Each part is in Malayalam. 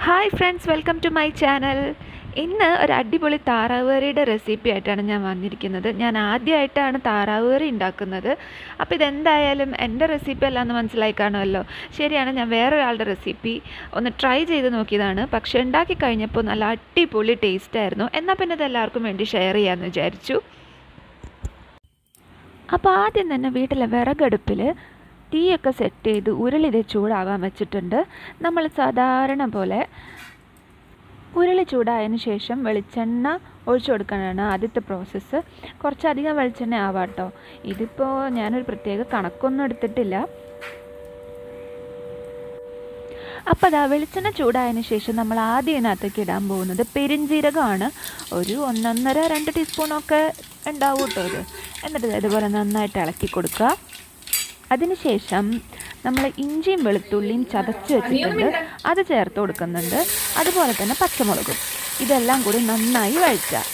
Hi friends, welcome to my channel. ഇന്ന് ഒരു അടിപൊളി താറാവ് കറിയുടെ റെസിപ്പി ആയിട്ടാണ് ഞാൻ വന്നിരിക്കുന്നത്. ഞാൻ ആദ്യമായിട്ടാണ് താറാവ് കറി ഉണ്ടാക്കുന്നത്. അപ്പോൾ ഇതെന്തായാലും എൻ്റെ റെസിപ്പി അല്ലാന്ന് മനസ്സിലായി കാണുമല്ലോ. ശരിയാണ്, ഞാൻ വേറൊരാളുടെ റെസിപ്പി ഒന്ന് ട്രൈ ചെയ്ത് നോക്കിയതാണ്. പക്ഷേ ഉണ്ടാക്കി കഴിഞ്ഞപ്പോൾ നല്ല അടിപൊളി ടേസ്റ്റായിരുന്നു. എന്നാൽ പിന്നെ ഇത് എല്ലാവർക്കും വേണ്ടി ഷെയർ ചെയ്യാമെന്ന് വിചാരിച്ചു. അപ്പോൾ ആദ്യം തന്നെ വീട്ടിലെ വിറകടുപ്പിൽ തീയൊക്കെ സെറ്റ് ചെയ്ത് ഉരുളിത് ചൂടാകാൻ വെച്ചിട്ടുണ്ട്. നമ്മൾ സാധാരണ പോലെ ഉരുളി ചൂടായതിന് ശേഷം വെളിച്ചെണ്ണ ഒഴിച്ചു കൊടുക്കാനാണ് ആദ്യത്തെ പ്രോസസ്സ്. കുറച്ചധികം വെളിച്ചെണ്ണ ആവാട്ടോ. ഇതിപ്പോൾ ഞാനൊരു പ്രത്യേക കണക്കൊന്നും എടുത്തിട്ടില്ല. അപ്പോൾ അതാ വെളിച്ചെണ്ണ ചൂടായതിന് ശേഷം നമ്മൾ ആദ്യം ഇതിനകത്തേക്ക് ഇടാൻ പോകുന്നത് പെരുംജീരകമാണ്. ഒരു 1.5-2 ടീസ്പൂണൊക്കെ ഉണ്ടാവും കേട്ടോ ഇത്. എന്നിട്ട് ഇതുപോലെ നന്നായിട്ട് ഇളക്കി കൊടുക്കുക. അതിനുശേഷം നമ്മൾ ഇഞ്ചിയും വെളുത്തുള്ളിയും ചതച്ച് വെച്ചിട്ടുണ്ട്, അത് ചേർത്ത് കൊടുക്കുന്നുണ്ട്. അതുപോലെ തന്നെ പച്ചമുളകും. ഇതെല്ലാം കൂടി നന്നായി വഴറ്റുക.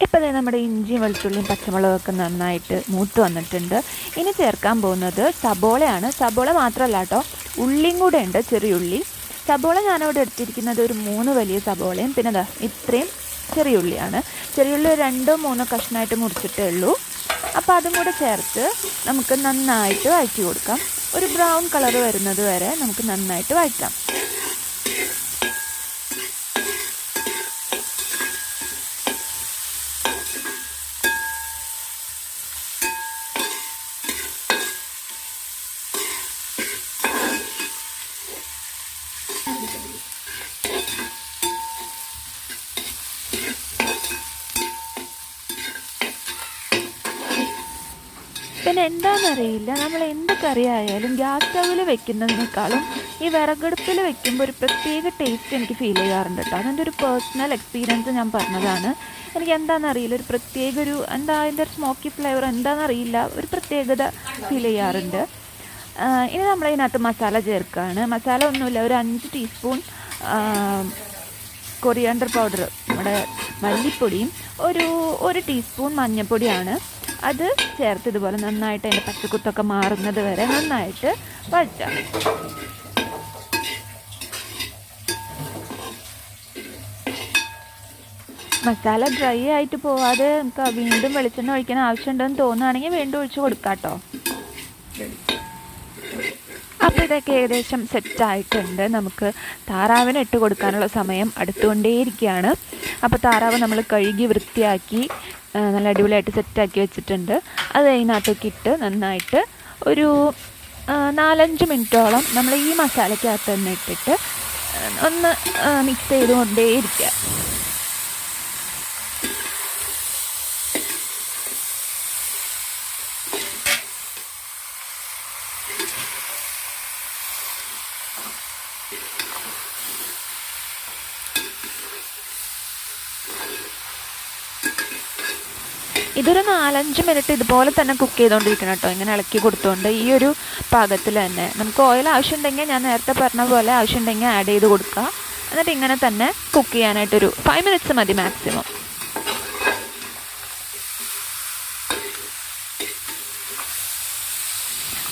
ഇപ്പോൾ നമ്മുടെ ഇഞ്ചിയും വെളുത്തുള്ളിയും പച്ചമുളകൊക്കെ നന്നായിട്ട് മൂത്ത് വന്നിട്ടുണ്ട്. ഇനി ചേർക്കാൻ പോകുന്നത് സബോളയാണ്. സബോള മാത്രമല്ല കേട്ടോ, ഉള്ളിയും കൂടെ ഉണ്ട്, ചെറിയുള്ളി. സബോള ഞാനവിടെ എടുത്തിരിക്കുന്നത് ഒരു 3 വലിയ സബോളയും പിന്നെ ഇത്രയും ചെറിയുള്ളിയാണ്. ചെറിയുള്ളി 2-3 കഷ്ണമായിട്ട് മുറിച്ചിട്ടേ ഉള്ളൂ. അപ്പോൾ അതും കൂടെ ചേർത്ത് നമുക്ക് നന്നായിട്ട് വഴറ്റി കൊടുക്കാം. ഒരു ബ്രൗൺ കളർ വരുന്നത് വരെ നമുക്ക് നന്നായിട്ട് വഴറ്റാം. പിന്നെ എന്താണെന്നറിയില്ല, നമ്മൾ എന്ത് കറി ആയാലും ഗ്യാസ് സ്റ്റൗവിൽ വെക്കുന്നതിനേക്കാളും ഈ വിറകടുപ്പിൽ വെക്കുമ്പോൾ ഒരു പ്രത്യേക ടേസ്റ്റ് എനിക്ക് ഫീൽ ചെയ്യാറുണ്ട് കേട്ടോ. അതെൻ്റെ ഒരു പേഴ്സണൽ എക്സ്പീരിയൻസ് ഞാൻ പറഞ്ഞതാണ്. എനിക്ക് എന്താണെന്നറിയില്ല, ഒരു പ്രത്യേക അതിൻ്റെ ഒരു സ്മോക്കി ഫ്ലേവർ എന്താണെന്നറിയില്ല, ഒരു പ്രത്യേകത ഫീൽ ചെയ്യാറുണ്ട്. ഇനി നമ്മളതിനകത്ത് മസാല ചേർക്കുകയാണ്. മസാല ഒന്നുമില്ല, ഒരു 5 ടീസ്പൂൺ കൊറിയാണ്ടർ പൗഡർ, നമ്മുടെ മല്ലിപ്പൊടിയും ഒരു ടീസ്പൂൺ മഞ്ഞൾപ്പൊടിയാണ്. അത് ചേർത്ത് ഇതുപോലെ നന്നായിട്ട് അതിൻ്റെ പച്ചക്കുത്തൊക്കെ മാറുന്നത് വരെ നന്നായിട്ട് വഴറ്റാം. മസാല ഡ്രൈ ആയിട്ട് പോവാതെ നമുക്ക് വീണ്ടും വെളിച്ചെണ്ണ ഒഴിക്കാൻ ആവശ്യമുണ്ടെന്ന് തോന്നുകയാണെങ്കിൽ വീണ്ടും ഒഴിച്ച് കൊടുക്കാം കേട്ടോ. അപ്പോൾ ഇതൊക്കെ ഏകദേശം സെറ്റായിട്ടുണ്ട്. നമുക്ക് താറാവിന് ഇട്ട് കൊടുക്കാനുള്ള സമയം അടുത്തുകൊണ്ടേയിരിക്കുകയാണ്. അപ്പോൾ താറാവ് നമ്മൾ കഴുകി വൃത്തിയാക്കി നല്ല അടിപൊളിയായിട്ട് സെറ്റാക്കി വെച്ചിട്ടുണ്ട്. അത് അതിനകത്തേക്ക് ഇട്ട് നന്നായിട്ട് ഒരു 4-5 മിനിറ്റോളം നമ്മൾ ഈ മസാലയ്ക്കകത്ത് തന്നെ ഇട്ടിട്ട് ഒന്ന് മിക്സ് ചെയ്തുകൊണ്ടേയിരിക്കുക. ഇതൊരു 4-5 മിനിറ്റ് ഇതുപോലെ തന്നെ കുക്ക് ചെയ്തുകൊണ്ടിരിക്കണം കേട്ടോ. ഇങ്ങനെ ഇളക്കി കൊടുത്തുകൊണ്ട് ഈ ഒരു പാകത്തിൽ തന്നെ. നമുക്ക് ഓയിൽ ആവശ്യമുണ്ടെങ്കിൽ ഞാൻ നേരത്തെ പറഞ്ഞ പോലെ ആവശ്യമുണ്ടെങ്കിൽ ആഡ് ചെയ്ത് കൊടുക്കുക. എന്നിട്ട് ഇങ്ങനെ തന്നെ കുക്ക് ചെയ്യാനായിട്ടൊരു 5 മിനിറ്റ്സ് മതി മാക്സിമം.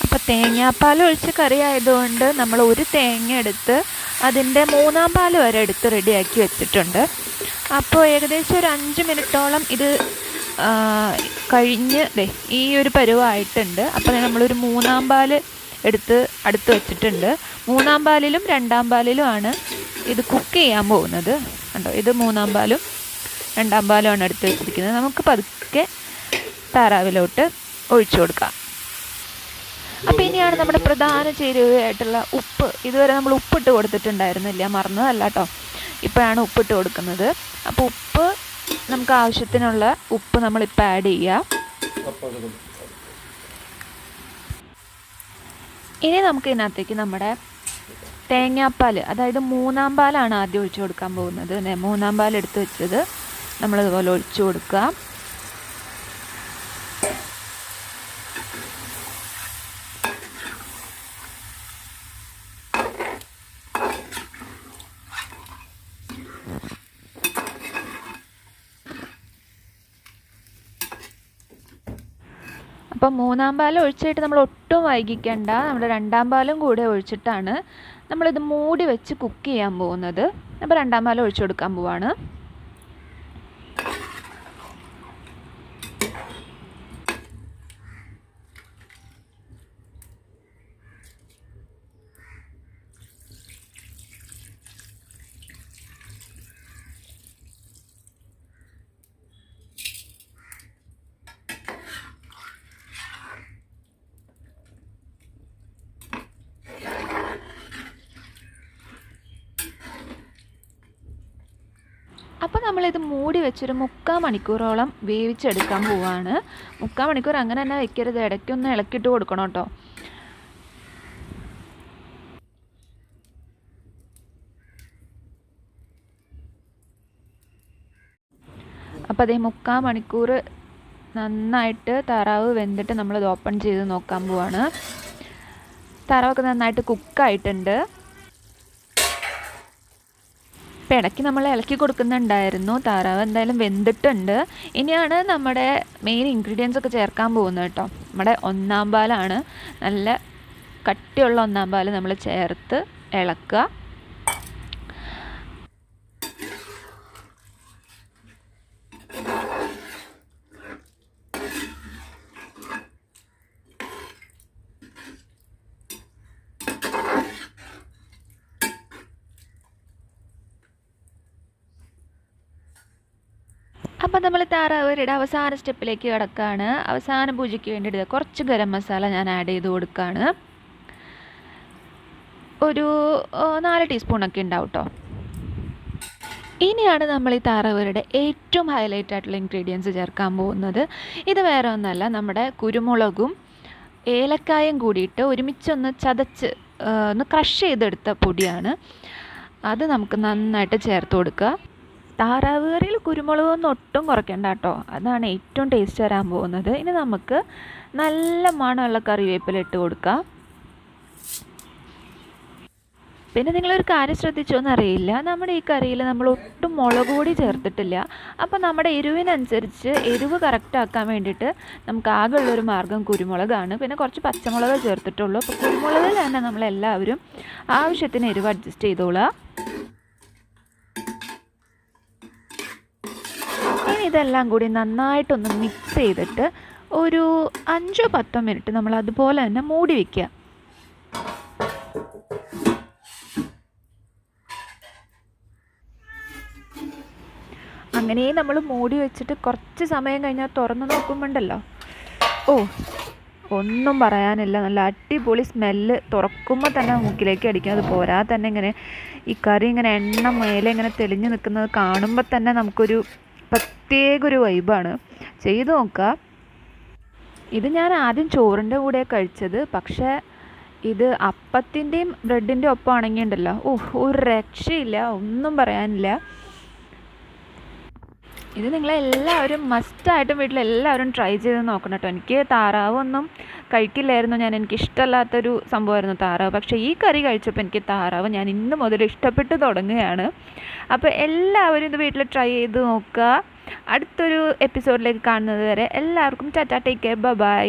അപ്പോൾ തേങ്ങാപ്പാൽ ഒഴിച്ച് കറി ആയതുകൊണ്ട് നമ്മൾ ഒരു തേങ്ങ എടുത്ത് അതിൻ്റെ 3-ാം പാൽ വരെ എടുത്ത് റെഡിയാക്കി വെച്ചിട്ടുണ്ട്. അപ്പോൾ ഏകദേശം ഒരു 5 മിനിറ്റോളം ഇത് കഴിഞ്ഞ് ഈ ഒരു പരുവായിട്ടുണ്ട്. അപ്പോൾ നമ്മളൊരു 3-ാം പാൽ എടുത്ത് അടുത്ത് വെച്ചിട്ടുണ്ട്. 3-ാം പാലിലും 2-ാം പാലിലുമാണ് ഇത് കുക്ക് ചെയ്യാൻ പോകുന്നത് കണ്ടോ. ഇത് 3-ാം പാലും 2-ാം പാലുമാണ് എടുത്ത് വെച്ചിരിക്കുന്നത്. നമുക്ക് പതുക്കെ താറാവിലോട്ട് ഒഴിച്ചു കൊടുക്കാം. അപ്പോൾ ഇനിയാണ് നമ്മുടെ പ്രധാന ചേരുവയായിട്ടുള്ള ഉപ്പ്. ഇതുവരെ നമ്മൾ ഉപ്പിട്ട് കൊടുത്തിട്ടുണ്ടായിരുന്നില്ല, മറന്നതല്ല കേട്ടോ. ഇപ്പോഴാണ് ഉപ്പിട്ട് കൊടുക്കുന്നത്. അപ്പോൾ ഉപ്പ് നമുക്ക് ആവശ്യത്തിനുള്ള ഉപ്പ് നമ്മളിപ്പോൾ ആഡ് ചെയ്യുക. ഇനി നമുക്ക് ഇതിനകത്തേക്ക് നമ്മുടെ തേങ്ങാപ്പാൽ, അതായത് 3-ാം പാലാണ് ആദ്യം ഒഴിച്ചു കൊടുക്കാൻ പോകുന്നത്. 3-ാം പാൽ എടുത്ത് വെച്ചത് നമ്മളിതുപോലെ ഒഴിച്ചു കൊടുക്കുക. അപ്പോൾ മൂന്നാം പാൽ ഒഴിച്ചിട്ട് നമ്മൾ ഒട്ടും വൈകിക്കേണ്ട. നമ്മുടെ രണ്ടാം പാലും കൂടെ ഒഴിച്ചിട്ടാണ് നമ്മളിത് മൂടി വെച്ച് കുക്ക് ചെയ്യാൻ പോകുന്നത്. അപ്പോൾ രണ്ടാം പാൽ ഒഴിച്ചു കൊടുക്കാൻ പോവാണ്. അപ്പോൾ നമ്മളിത് മൂടി വെച്ചൊരു 3/4 മണിക്കൂറോളം വേവിച്ചെടുക്കാൻ പോവാണ്. 3/4 മണിക്കൂർ അങ്ങനെ തന്നെ വെക്കരുത്, ഇടയ്ക്കൊന്ന് ഇളക്കിയിട്ട് കൊടുക്കണം കേട്ടോ. അപ്പോൾ അതേ 3/4 മണിക്കൂർ നന്നായിട്ട് താറാവ് വെന്തിട്ട് നമ്മളിത് ഓപ്പൺ ചെയ്ത് നോക്കാൻ പോവാണ്. താറാവൊക്കെ നന്നായിട്ട് കുക്കായിട്ടുണ്ട്. ഇപ്പം ഇടയ്ക്ക് നമ്മൾ ഇളക്കി കൊടുക്കുന്നുണ്ടായിരുന്നു. താറാവ് എന്തായാലും വെന്തിട്ടുണ്ട്. ഇനിയാണ് നമ്മുടെ മെയിൻ ഇൻഗ്രീഡിയൻസ് ഒക്കെ ചേർക്കാൻ പോകുന്നത് കേട്ടോ. നമ്മുടെ ഒന്നാം പാലാണ്. നല്ല കട്ടിയുള്ള ഒന്നാം പാൽ നമ്മൾ ചേർത്ത് ഇളക്കുക. അപ്പോൾ നമ്മൾ താറാവരുടെ അവസാന സ്റ്റെപ്പിലേക്ക് കിടക്കുകയാണ്. അവസാന പൂജയ്ക്ക് വേണ്ടിയിട്ട് കുറച്ച് ഗരം മസാല ഞാൻ ആഡ് ചെയ്ത് കൊടുക്കുകയാണ്. ഒരു 4 ടീസ്പൂണൊക്കെ ഉണ്ടാവും കേട്ടോ. ഇനിയാണ് നമ്മൾ ഈ താറാവരുടെ ഏറ്റവും ഹൈലൈറ്റ് ആയിട്ടുള്ള ഇൻഗ്രീഡിയൻസ് ചേർക്കാൻ പോകുന്നത്. ഇത് വേറെ ഒന്നല്ല, നമ്മുടെ കുരുമുളകും ഏലക്കായും കൂടിയിട്ട് ഒരുമിച്ചൊന്ന് ചതച്ച് ഒന്ന് ക്രഷ് ചെയ്തെടുത്ത പൊടിയാണ്. അത് നമുക്ക് നന്നായിട്ട് ചേർത്ത് കൊടുക്കുക. താറാവ് കറിയിൽ കുരുമുളകൊന്നും ഒട്ടും കുറയ്ക്കണ്ട കേട്ടോ. അതാണ് ഏറ്റവും ടേസ്റ്റ് വരാൻ പോകുന്നത്. ഇനി നമുക്ക് നല്ല മണമുള്ള കറിവേപ്പില ഇട്ട് കൊടുക്കാം. പിന്നെ നിങ്ങളൊരു കാര്യം ശ്രദ്ധിച്ചോന്ന് അറിയില്ല, നമ്മുടെ ഈ കറിയിൽ നമ്മൾ ഒട്ടും മുളക് പൊടി ചേർത്തിട്ടില്ല. അപ്പോൾ നമ്മുടെ എരിവിനനുസരിച്ച് എരിവ് കറക്റ്റാക്കാൻ വേണ്ടിയിട്ട് നമുക്ക് ആകെയുള്ളൊരു മാർഗ്ഗം കുരുമുളകാണ്. പിന്നെ കുറച്ച് പച്ചമുളക് ചേർത്തിട്ടുള്ളൂ. അപ്പോൾ കുരുമുളകിൽ തന്നെ നമ്മളെല്ലാവരും ആവശ്യത്തിന് എരിവ് അഡ്ജസ്റ്റ് ചെയ്തോളാം. ഇതെല്ലാം കൂടി നന്നായിട്ടൊന്ന് മിക്സ് ചെയ്തിട്ട് ഒരു 5-10 മിനിറ്റ് നമ്മൾ അതുപോലെ തന്നെ മൂടി വയ്ക്കുക. അങ്ങനെ നമ്മൾ മൂടി വെച്ചിട്ട് കുറച്ച് സമയം കഴിഞ്ഞാൽ തുറന്ന് നോക്കുമ്പോണ്ടല്ലോ, ഒന്നും പറയാനില്ല, നല്ല അടിപൊളി സ്മെല്ല്. തുറക്കുമ്പോൾ തന്നെ മൂക്കിലേക്ക് അടിക്കും. അത് പോരാ തന്നെ ഇങ്ങനെ ഈ കറി ഇങ്ങനെ എണ്ണ മേലെ ഇങ്ങനെ തെളിഞ്ഞ് നിൽക്കുന്നത് കാണുമ്പോൾ തന്നെ നമുക്കൊരു പ്രത്യേക ഒരു വൈബാണ്. ചെയ്ത് നോക്കുക. ഇത് ഞാൻ ആദ്യം ചോറിൻ്റെ കൂടെ കഴിച്ചത്. പക്ഷേ ഇത് അപ്പത്തിൻ്റെയും ബ്രെഡിൻ്റെ ഒപ്പം ആണെങ്കിലുണ്ടല്ലോ, ഒരു രക്ഷയില്ല, ഒന്നും പറയാനില്ല. ഇത് നിങ്ങളെല്ലാവരും മസ്റ്റായിട്ടും വീട്ടിലെല്ലാവരും ട്രൈ ചെയ്ത് നോക്കണം കേട്ടോ. എനിക്ക് താറാവൊന്നും കഴിക്കില്ലായിരുന്നു, എനിക്കിഷ്ടമല്ലാത്തൊരു സംഭവമായിരുന്നു താറാവ്. പക്ഷേ ഈ കറി കഴിച്ചപ്പോൾ എനിക്ക് താറാവ് ഞാൻ ഇന്ന് മുതൽ ഇഷ്ടപ്പെട്ട് തുടങ്ങുകയാണ്. അപ്പോൾ എല്ലാവരും ഇത് വീട്ടിൽ ട്രൈ ചെയ്ത് നോക്കുക. അടുത്തൊരു എപ്പിസോഡിലേക്ക് കാണുന്നത് വരെ എല്ലാവർക്കും ടാറ്റാ, ടേക്ക് കെയർ, ബൈ.